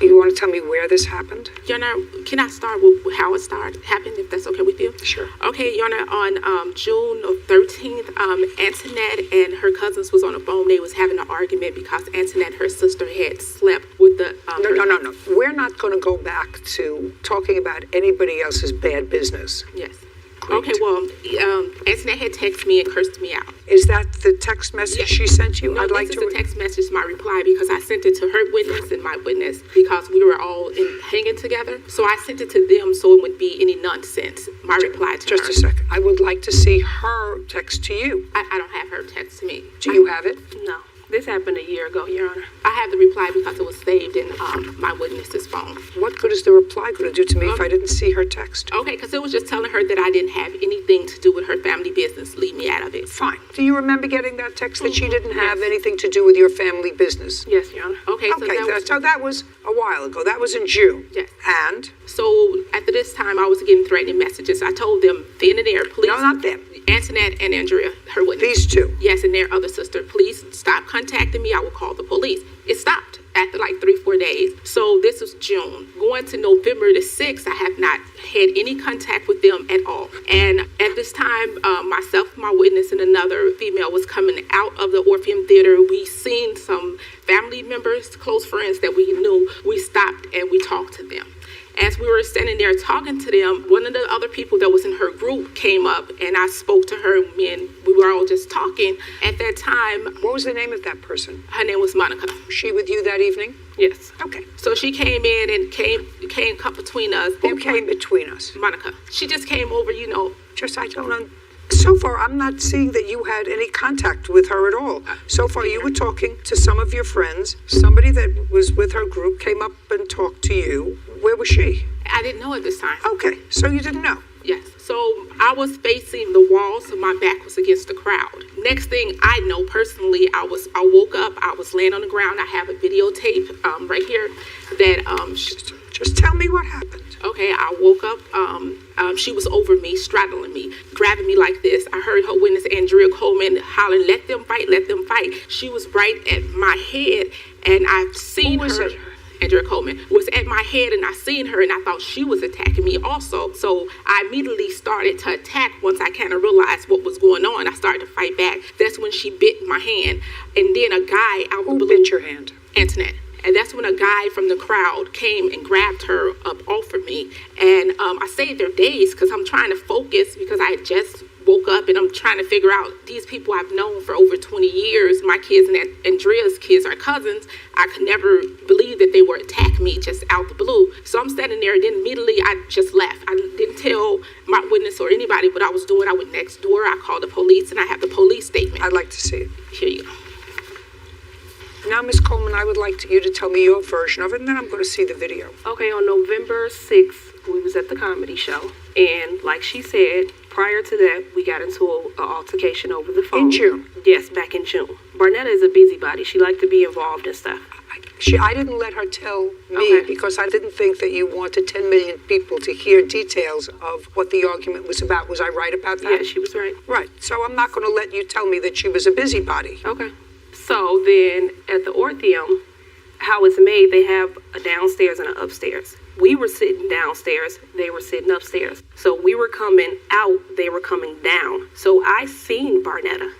You want to tell me where this happened? Your Honor, can I start with how it happened, if that's okay with you? Sure. Okay, Your Honor, on June 13th, Antoinette and her cousins was on the phone. They was having an argument because Antoinette, her sister, had slept with the... No. We're not going to go back to talking about anybody else's bad business. Yes. Great. Okay, well, Antoinette had texted me and cursed me out. Is that the text message she sent you? No, this is the text message, my reply, because I sent it to her witness and my witness because we were all hanging together. So I sent it to them so it wouldn't be any nonsense. My reply to her. Just a second. I would like to see her text to you. I don't have her text to me. Do you have it? No. This happened a year ago, Your Honor. I have the reply because it was saved in my witness's phone. What good is the reply going to do to me if I didn't see her text? Okay, because it was just telling her that I didn't have anything to do with her family business. Leave me out of it. Fine. Do you remember getting that text that she didn't have anything to do with your family business? Yes, Your Honor. Okay, so that was a while ago. That was in June. Yes. And? So after this time, I was getting threatening messages. I told them then and there, please. No, not them. Antoinette and Andrea, her witness. These two? Yes, and their other sister. Please stop contacting me. I will call the police. It stopped after like 3-4 days. So this was June. Going to November the 6th, I have not had any contact with them at all. And at this time, myself, my witness, and another female was coming out of the Orpheum Theater. We seen some family members, close friends that we knew. We stopped and we talked to them. As we were standing there talking to them, one of the other people that was in her group came up and I spoke to her and we were all just talking. At that time... What was the name of that person? Her name was Monica. Was she with you that evening? Yes. Okay. So she came in and came between us. Who came between us? Monica. She just came over, I don't So far, I'm not seeing that you had any contact with her at all. So far, you were talking to some of your friends. Somebody that was with her group came up and talked to you. Where was she? I didn't know at this time. Okay, so you didn't know? Yes. So I was facing the wall, so my back was against the crowd. Next thing I know personally, I woke up, I was laying on the ground. I have a videotape right here that... Just tell me what happened. Okay, I woke up, she was over me, straddling me, grabbing me like this. I heard her witness, Andrea Coleman, hollering, let them fight, let them fight. She was right at my head, and I've seen her. Andrea Coleman was at my head, and I seen her, and I thought she was attacking me also. So I immediately started to attack once I kind of realized what was going on. I started to fight back. That's when she bit my hand, and then a guy out the blue. Who bit your hand? Antoinette. And that's when a guy from the crowd came and grabbed her up off of me. And I stayed there days because I'm trying to focus because I had just woke up and I'm trying to figure out these people I've known for over 20 years. My kids and Andrea's kids are cousins. I could never believe that they were attacking me just out the blue. So I'm standing there and then immediately I just left. I didn't tell my witness or anybody what I was doing. I went next door. I called the police and I have the police statement. I'd like to see it. Here you go. Now, Ms. Coleman, I would like you to tell me your version of it, and then I'm going to see the video. Okay, on November 6th, we was at the comedy show. And like she said, prior to that, we got into an altercation over the phone. In June? Yes, back in June. Barnetta is a busybody. She liked to be involved and stuff. I didn't let her tell me because I didn't think that you wanted 10 million people to hear details of what the argument was about. Was I right about that? Yeah, she was right. Right. So I'm not going to let you tell me that she was a busybody. Okay. So then at the Orpheum, how it's made, they have a downstairs and an upstairs. We were sitting downstairs, they were sitting upstairs. So we were coming out, they were coming down. So I seen Barnetta,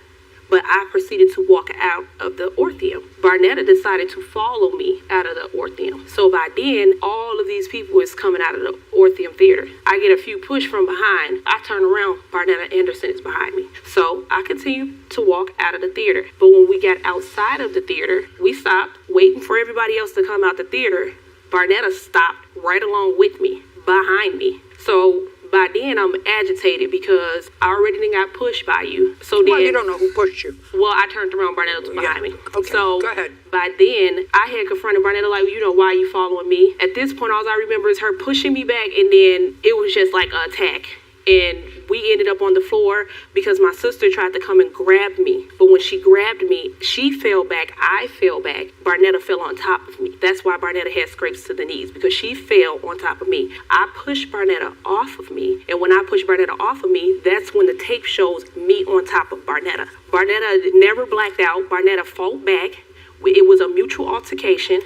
but I proceeded to walk out of the Orpheum. Barnetta decided to follow me out of the Orpheum. So by then, all of these people is coming out of the Orpheum Theater. I get a few push from behind. I turn around, Barnetta Anderson is behind me. So I continue to walk out of the theater. But when we got outside of the theater, we stopped waiting for everybody else to come out the theater. Barnetta stopped right along with me, behind me. So by then I'm agitated because I already done got pushed by you. So then, well, you don't know who pushed you. Well, I turned around, Barnetta was behind me. Okay, so go ahead. By then, I had confronted Barnetta like, why are you following me? At this point, all I remember is her pushing me back, and then it was just like an attack. And we ended up on the floor because my sister tried to come and grab me. But when she grabbed me, she fell back, I fell back. Barnetta fell on top of me. That's why Barnetta had scrapes to the knees, because she fell on top of me. I pushed Barnetta off of me. And when I pushed Barnetta off of me, that's when the tape shows me on top of Barnetta. Barnetta never blacked out. Barnetta fought back. It was a mutual altercation.